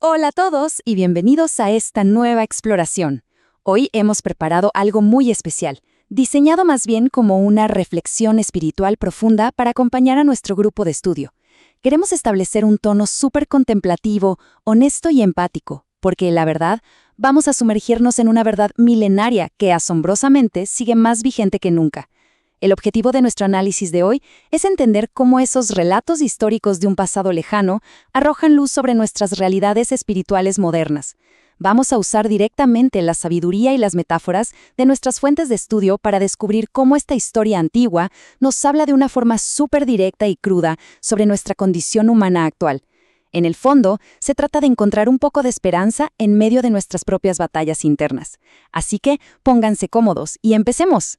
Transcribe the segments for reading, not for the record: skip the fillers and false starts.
Hola a todos y bienvenidos a esta nueva exploración. Hoy hemos preparado algo muy especial, diseñado más bien como una reflexión espiritual profunda para acompañar a nuestro grupo de estudio. Queremos establecer un tono súper contemplativo, honesto y empático, porque la verdad, vamos a sumergirnos en una verdad milenaria que asombrosamente sigue más vigente que nunca. El objetivo de nuestro análisis de hoy es entender cómo esos relatos históricos de un pasado lejano arrojan luz sobre nuestras realidades espirituales modernas. Vamos a usar directamente la sabiduría y las metáforas de nuestras fuentes de estudio para descubrir cómo esta historia antigua nos habla de una forma súper directa y cruda sobre nuestra condición humana actual. En el fondo, se trata de encontrar un poco de esperanza en medio de nuestras propias batallas internas. Así que, pónganse cómodos y empecemos.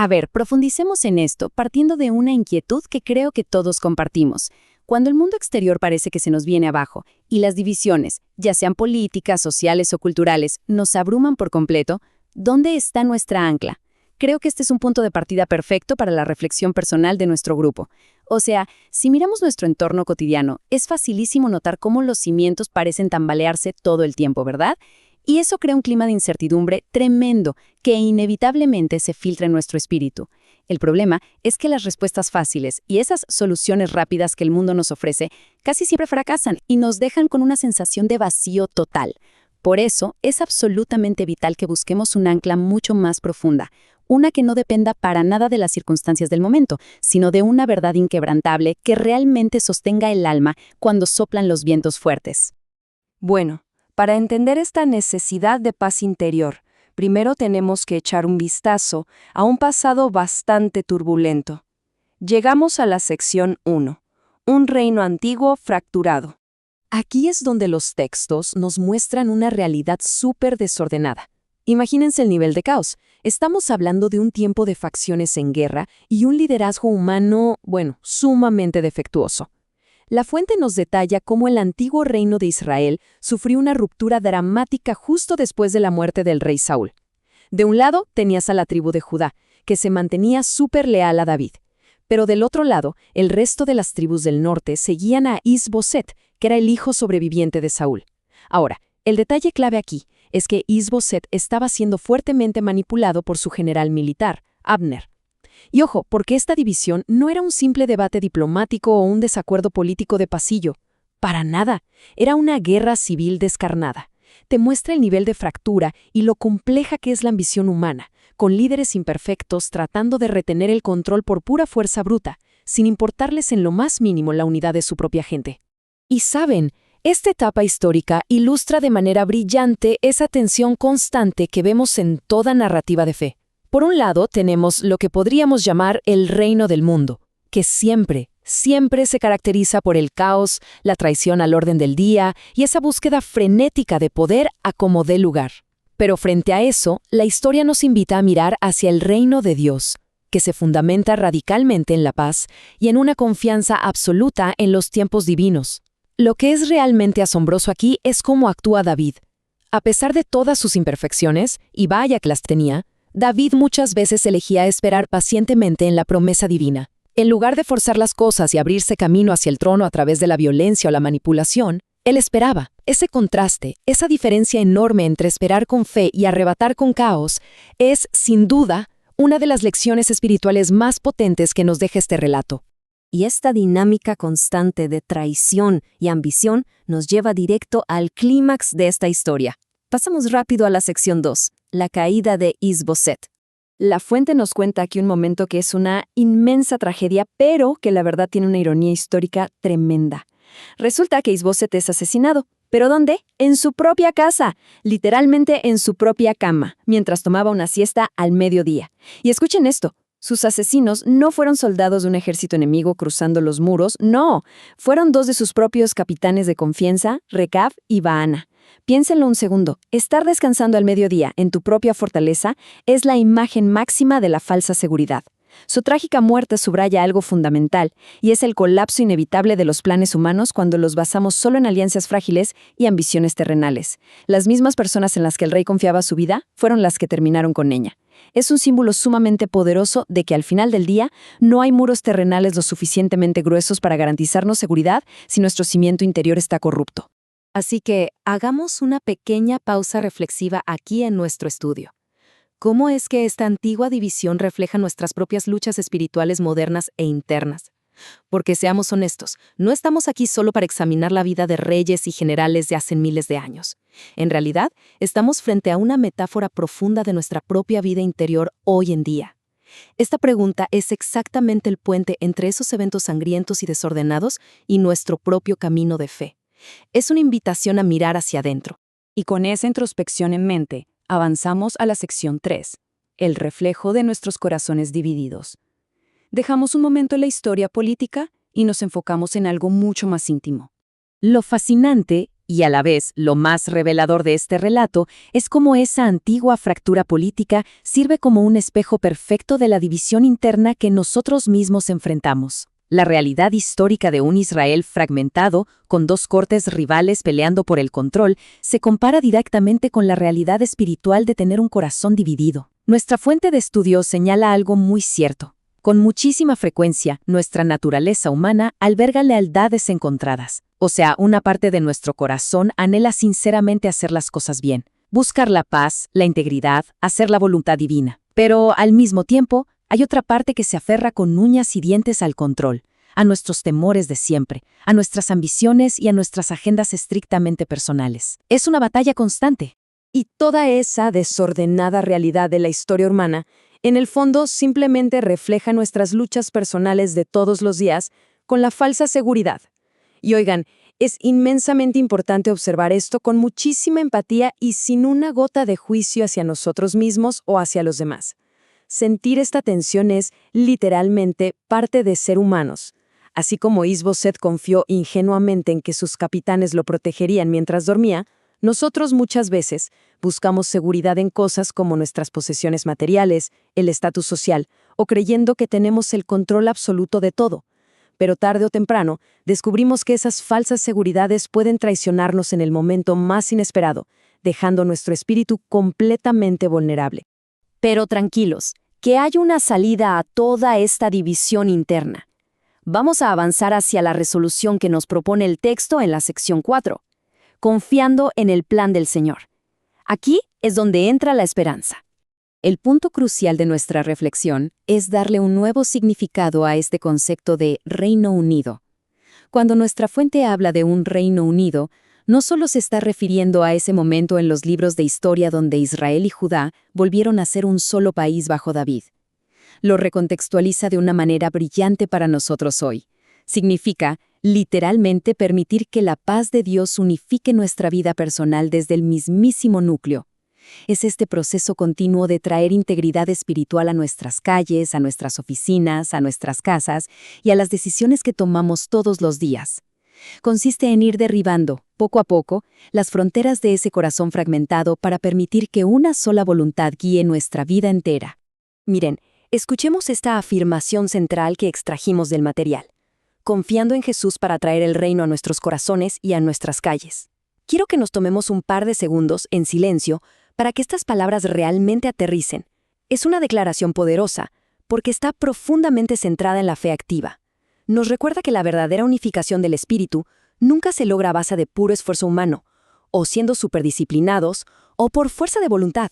A ver, profundicemos en esto, partiendo de una inquietud que creo que todos compartimos. Cuando el mundo exterior parece que se nos viene abajo y las divisiones, ya sean políticas, sociales o culturales, nos abruman por completo, ¿dónde está nuestra ancla? Creo que este es un punto de partida perfecto para la reflexión personal de nuestro grupo. O sea, si miramos nuestro entorno cotidiano, es facilísimo notar cómo los cimientos parecen tambalearse todo el tiempo, ¿verdad? Y eso crea un clima de incertidumbre tremendo que inevitablemente se filtra en nuestro espíritu. El problema es que las respuestas fáciles y esas soluciones rápidas que el mundo nos ofrece casi siempre fracasan y nos dejan con una sensación de vacío total. Por eso, es absolutamente vital que busquemos un ancla mucho más profunda, una que no dependa para nada de las circunstancias del momento, sino de una verdad inquebrantable que realmente sostenga el alma cuando soplan los vientos fuertes. Bueno, para entender esta necesidad de paz interior, primero tenemos que echar un vistazo a un pasado bastante turbulento. Llegamos a la sección 1, un reino antiguo fracturado. Aquí es donde los textos nos muestran una realidad súper desordenada. Imagínense el nivel de caos. Estamos hablando de un tiempo de facciones en guerra y un liderazgo humano, sumamente defectuoso. La fuente nos detalla cómo el antiguo reino de Israel sufrió una ruptura dramática justo después de la muerte del rey Saúl. De un lado tenías a la tribu de Judá, que se mantenía súper leal a David. Pero del otro lado, el resto de las tribus del norte seguían a Is-Boset, que era el hijo sobreviviente de Saúl. Ahora, el detalle clave aquí es que Is-Boset estaba siendo fuertemente manipulado por su general militar, Abner. Y ojo, porque esta división no era un simple debate diplomático o un desacuerdo político de pasillo. Para nada. Era una guerra civil descarnada. Te muestra el nivel de fractura y lo compleja que es la ambición humana, con líderes imperfectos tratando de retener el control por pura fuerza bruta, sin importarles en lo más mínimo la unidad de su propia gente. Y saben, esta etapa histórica ilustra de manera brillante esa tensión constante que vemos en toda narrativa de fe. Por un lado, tenemos lo que podríamos llamar el reino del mundo, que siempre se caracteriza por el caos, la traición al orden del día y esa búsqueda frenética de poder a como dé lugar. Pero frente a eso, la historia nos invita a mirar hacia el reino de Dios, que se fundamenta radicalmente en la paz y en una confianza absoluta en los tiempos divinos. Lo que es realmente asombroso aquí es cómo actúa David. A pesar de todas sus imperfecciones, y vaya que las tenía, David muchas veces elegía esperar pacientemente en la promesa divina. En lugar de forzar las cosas y abrirse camino hacia el trono a través de la violencia o la manipulación, él esperaba. Ese contraste, esa diferencia enorme entre esperar con fe y arrebatar con caos, es, sin duda, una de las lecciones espirituales más potentes que nos deja este relato. Y esta dinámica constante de traición y ambición nos lleva directo al clímax de esta historia. Pasamos rápido a la sección 2, la caída de Is-Boset. La fuente nos cuenta aquí un momento que es una inmensa tragedia, pero que la verdad tiene una ironía histórica tremenda. Resulta que Is-Boset es asesinado. ¿Pero dónde? En su propia casa, literalmente en su propia cama, mientras tomaba una siesta al mediodía. Y escuchen esto. Sus asesinos no fueron soldados de un ejército enemigo cruzando los muros, no. Fueron dos de sus propios capitanes de confianza, Recab y Baana. Piénsenlo un segundo. Estar descansando al mediodía en tu propia fortaleza es la imagen máxima de la falsa seguridad. Su trágica muerte subraya algo fundamental, y es el colapso inevitable de los planes humanos cuando los basamos solo en alianzas frágiles y ambiciones terrenales. Las mismas personas en las que el rey confiaba su vida fueron las que terminaron con ella. Es un símbolo sumamente poderoso de que al final del día no hay muros terrenales lo suficientemente gruesos para garantizarnos seguridad si nuestro cimiento interior está corrupto. Así que hagamos una pequeña pausa reflexiva aquí en nuestro estudio. ¿Cómo es que esta antigua división refleja nuestras propias luchas espirituales modernas e internas? Porque seamos honestos, no estamos aquí solo para examinar la vida de reyes y generales de hace miles de años. En realidad, estamos frente a una metáfora profunda de nuestra propia vida interior hoy en día. Esta pregunta es exactamente el puente entre esos eventos sangrientos y desordenados y nuestro propio camino de fe. Es una invitación a mirar hacia adentro. Y con esa introspección en mente, avanzamos a la sección 3, el reflejo de nuestros corazones divididos. Dejamos un momento la historia política y nos enfocamos en algo mucho más íntimo. Lo fascinante, y a la vez lo más revelador de este relato, es cómo esa antigua fractura política sirve como un espejo perfecto de la división interna que nosotros mismos enfrentamos. La realidad histórica de un Israel fragmentado, con dos cortes rivales peleando por el control, se compara directamente con la realidad espiritual de tener un corazón dividido. Nuestra fuente de estudio señala algo muy cierto. Con muchísima frecuencia, nuestra naturaleza humana alberga lealtades encontradas. O sea, una parte de nuestro corazón anhela sinceramente hacer las cosas bien, buscar la paz, la integridad, hacer la voluntad divina. Pero, al mismo tiempo, hay otra parte que se aferra con uñas y dientes al control, a nuestros temores de siempre, a nuestras ambiciones y a nuestras agendas estrictamente personales. Es una batalla constante. Y toda esa desordenada realidad de la historia humana en el fondo simplemente refleja nuestras luchas personales de todos los días con la falsa seguridad. Y oigan, es inmensamente importante observar esto con muchísima empatía y sin una gota de juicio hacia nosotros mismos o hacia los demás. Sentir esta tensión es, literalmente, parte de ser humanos. Así como Is-Boseth confió ingenuamente en que sus capitanes lo protegerían mientras dormía, nosotros muchas veces buscamos seguridad en cosas como nuestras posesiones materiales, el estatus social, o creyendo que tenemos el control absoluto de todo. Pero tarde o temprano, descubrimos que esas falsas seguridades pueden traicionarnos en el momento más inesperado, dejando nuestro espíritu completamente vulnerable. Pero tranquilos, que hay una salida a toda esta división interna. Vamos a avanzar hacia la resolución que nos propone el texto en la sección 4. Confiando en el plan del Señor. Aquí es donde entra la esperanza. El punto crucial de nuestra reflexión es darle un nuevo significado a este concepto de Reino Unido. Cuando nuestra fuente habla de un Reino Unido, no solo se está refiriendo a ese momento en los libros de historia donde Israel y Judá volvieron a ser un solo país bajo David. Lo recontextualiza de una manera brillante para nosotros hoy. Significa literalmente permitir que la paz de Dios unifique nuestra vida personal desde el mismísimo núcleo. Es este proceso continuo de traer integridad espiritual a nuestras calles, a nuestras oficinas, a nuestras casas y a las decisiones que tomamos todos los días. Consiste en ir derribando, poco a poco, las fronteras de ese corazón fragmentado para permitir que una sola voluntad guíe nuestra vida entera. Miren, escuchemos esta afirmación central que extrajimos del material. Confiando en Jesús para traer el reino a nuestros corazones y a nuestras calles. Quiero que nos tomemos un par de segundos en silencio para que estas palabras realmente aterricen. Es una declaración poderosa, porque está profundamente centrada en la fe activa. Nos recuerda que la verdadera unificación del espíritu nunca se logra a base de puro esfuerzo humano, o siendo superdisciplinados, o por fuerza de voluntad.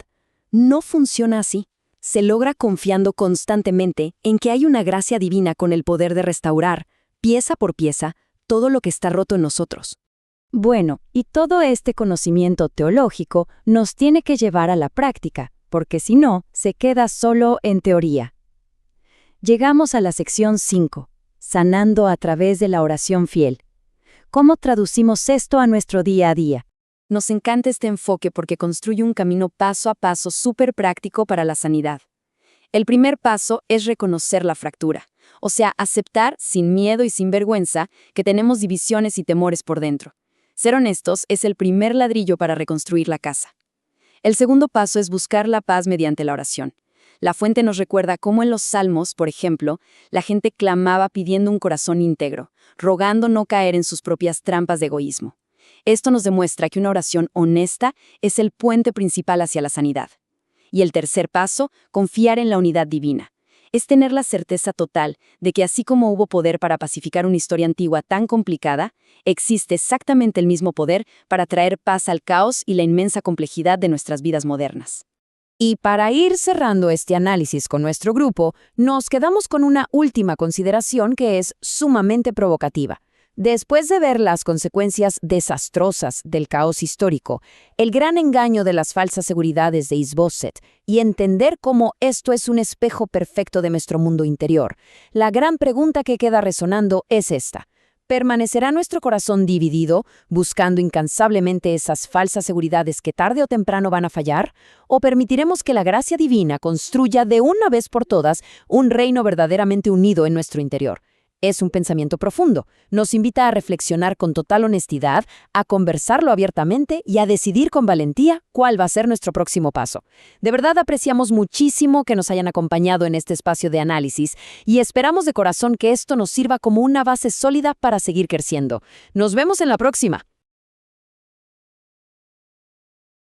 No funciona así. Se logra confiando constantemente en que hay una gracia divina con el poder de restaurar, pieza por pieza, todo lo que está roto en nosotros. Bueno, y todo este conocimiento teológico nos tiene que llevar a la práctica, porque si no, se queda solo en teoría. Llegamos a la sección 5, sanando a través de la oración fiel. ¿Cómo traducimos esto a nuestro día a día? Nos encanta este enfoque porque construye un camino paso a paso súper práctico para la sanidad. El primer paso es reconocer la fractura, o sea, aceptar, sin miedo y sin vergüenza, que tenemos divisiones y temores por dentro. Ser honestos es el primer ladrillo para reconstruir la casa. El segundo paso es buscar la paz mediante la oración. La fuente nos recuerda cómo en los Salmos, por ejemplo, la gente clamaba pidiendo un corazón íntegro, rogando no caer en sus propias trampas de egoísmo. Esto nos demuestra que una oración honesta es el puente principal hacia la sanidad. Y el tercer paso, confiar en la unidad divina. Es tener la certeza total de que así como hubo poder para pacificar una historia antigua tan complicada, existe exactamente el mismo poder para traer paz al caos y la inmensa complejidad de nuestras vidas modernas. Y para ir cerrando este análisis con nuestro grupo, nos quedamos con una última consideración que es sumamente provocativa. Después de ver las consecuencias desastrosas del caos histórico, el gran engaño de las falsas seguridades de Isboset y entender cómo esto es un espejo perfecto de nuestro mundo interior, la gran pregunta que queda resonando es esta. ¿Permanecerá nuestro corazón dividido, buscando incansablemente esas falsas seguridades que tarde o temprano van a fallar? ¿O permitiremos que la gracia divina construya de una vez por todas un reino verdaderamente unido en nuestro interior? Es un pensamiento profundo. Nos invita a reflexionar con total honestidad, a conversarlo abiertamente y a decidir con valentía cuál va a ser nuestro próximo paso. De verdad apreciamos muchísimo que nos hayan acompañado en este espacio de análisis y esperamos de corazón que esto nos sirva como una base sólida para seguir creciendo. Nos vemos en la próxima.